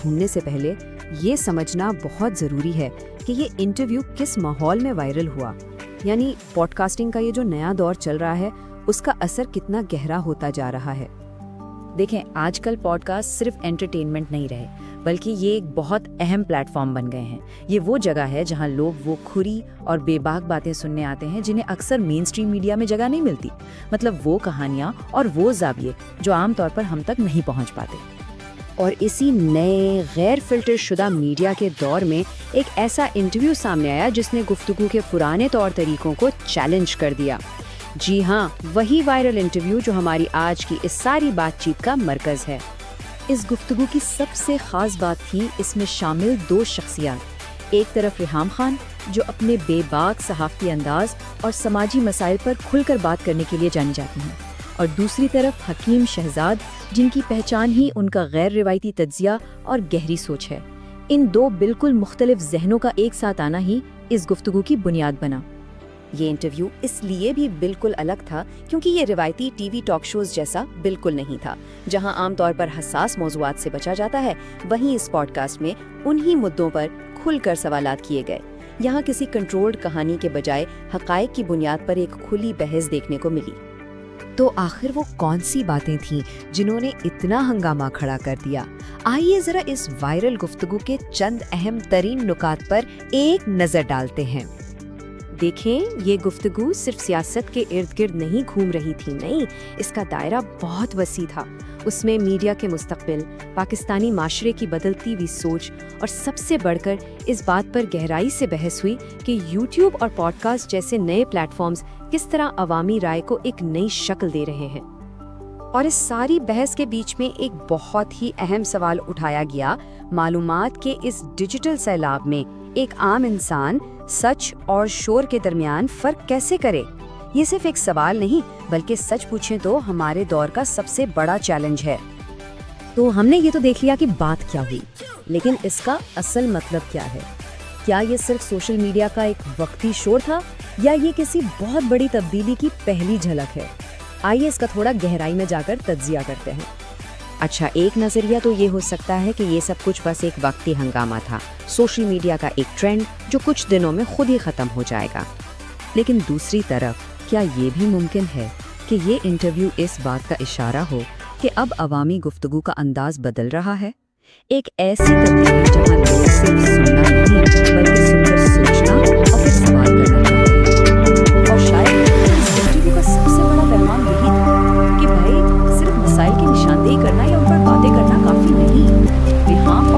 ڈھونڈنے سے پہلے یہ سمجھنا بہت ضروری ہے کہ یہ انٹرویو کس ماحول میں وائرل ہوا، یعنی پوڈ کاسٹنگ کا یہ جو نیا دور چل رہا ہے اس کا اثر کتنا گہرا ہوتا جا رہا ہے۔ دیکھیں، آج کل پوڈ کاسٹ صرف انٹرٹینمنٹ نہیں رہے، بلکہ یہ ایک بہت اہم پلیٹ فارم بن گئے ہیں۔ یہ وہ جگہ ہے جہاں لوگ وہ کھری اور بے باک باتیں سننے آتے ہیں جنہیں اکثر مین سٹریم میڈیا میں جگہ نہیں ملتی، مطلب وہ کہانیاں اور وہ زاویے جو عام طور پر ہم تک نہیں پہنچ پاتے۔ اور اسی نئے غیر فلٹر شدہ میڈیا کے دور میں ایک ایسا انٹرویو سامنے آیا جس نے گفتگو کے پرانے طور طریقوں کو چیلنج کر دیا۔ جی ہاں، وہی وائرل انٹرویو جو ہماری آج کی اس ساری بات چیت کا مرکز ہے۔ اس گفتگو کی سب سے خاص بات تھی اس میں شامل دو شخصیات۔ ایک طرف ریحام خان، جو اپنے بے باک صحافتی انداز اور سماجی مسائل پر کھل کر بات کرنے کے لیے جانی جاتی ہیں، اور دوسری طرف حکیم شہزاد، جن کی پہچان ہی ان کا غیر روایتی تجزیہ اور گہری سوچ ہے۔ ان دو بالکل مختلف ذہنوں کا ایک ساتھ آنا ہی اس گفتگو کی بنیاد بنا۔ یہ انٹرویو اس لیے بھی بالکل الگ تھا کیونکہ یہ روایتی ٹی وی ٹاک شوز جیسا بالکل نہیں تھا، جہاں عام طور پر حساس موضوعات سے بچا جاتا ہے، وہیں اس پوڈ کاسٹ میں انہی مدعوں پر کھل کر سوالات کیے گئے۔ یہاں کسی کنٹرولڈ کہانی کے بجائے حقائق کی بنیاد پر ایک کھلی بحث دیکھنے کو ملی۔ تو آخر وہ کون سی باتیں تھیں جنہوں نے اتنا ہنگامہ کھڑا کر دیا؟ آئیے ذرا اس وائرل گفتگو کے چند اہم ترین نکات پر ایک نظر ڈالتے ہیں۔ دیکھیں، یہ گفتگو صرف سیاست کے ارد گرد نہیں گھوم رہی تھی، نہیں، اس کا دائرہ بہت وسیع تھا۔ اس میں میڈیا کے مستقبل، پاکستانی معاشرے کی بدلتی ہوئی سوچ اور سب سے بڑھ کر اس بات پر گہرائی سے بحث ہوئی کہ یوٹیوب اور پوڈ کاسٹ جیسے نئے پلیٹ فارمز کس طرح عوامی رائے کو ایک نئی شکل دے رہے ہیں۔ اور اس ساری بحث کے بیچ میں ایک بہت ہی اہم سوال اٹھایا گیا: معلومات کے اس ڈیجیٹل سیلاب میں ایک عام انسان سچ اور شور کے درمیان فرق کیسے کرے؟ یہ صرف ایک سوال نہیں، بلکہ سچ پوچھیں تو ہمارے دور کا سب سے بڑا چیلنج ہے۔ تو ہم نے یہ تو دیکھ لیا کہ بات کیا ہوئی، لیکن اس کا اصل مطلب کیا ہے؟ کیا یہ صرف سوشل میڈیا کا ایک وقتی شور تھا، یا یہ کسی بہت بڑی تبدیلی کی پہلی جھلک ہے؟ آئیے اس کا تھوڑا گہرائی میں جا کر تجزیہ کرتے ہیں۔ اچھا، ایک نظریہ تو یہ ہو سکتا ہے کہ یہ سب کچھ بس ایک وقتی ہنگامہ تھا، سوشل میڈیا کا ایک ٹرینڈ جو کچھ دنوں میں خود ہی ختم ہو جائے گا۔ لیکن دوسری طرف، کیا یہ بھی ممکن ہے کہ یہ انٹرویو اس بات کا اشارہ ہو کہ اب عوامی گفتگو کا انداز بدل رہا ہے؟ ایک ایسی تبدیلی جہاں لوگ صرف سننا نہیں بلکہ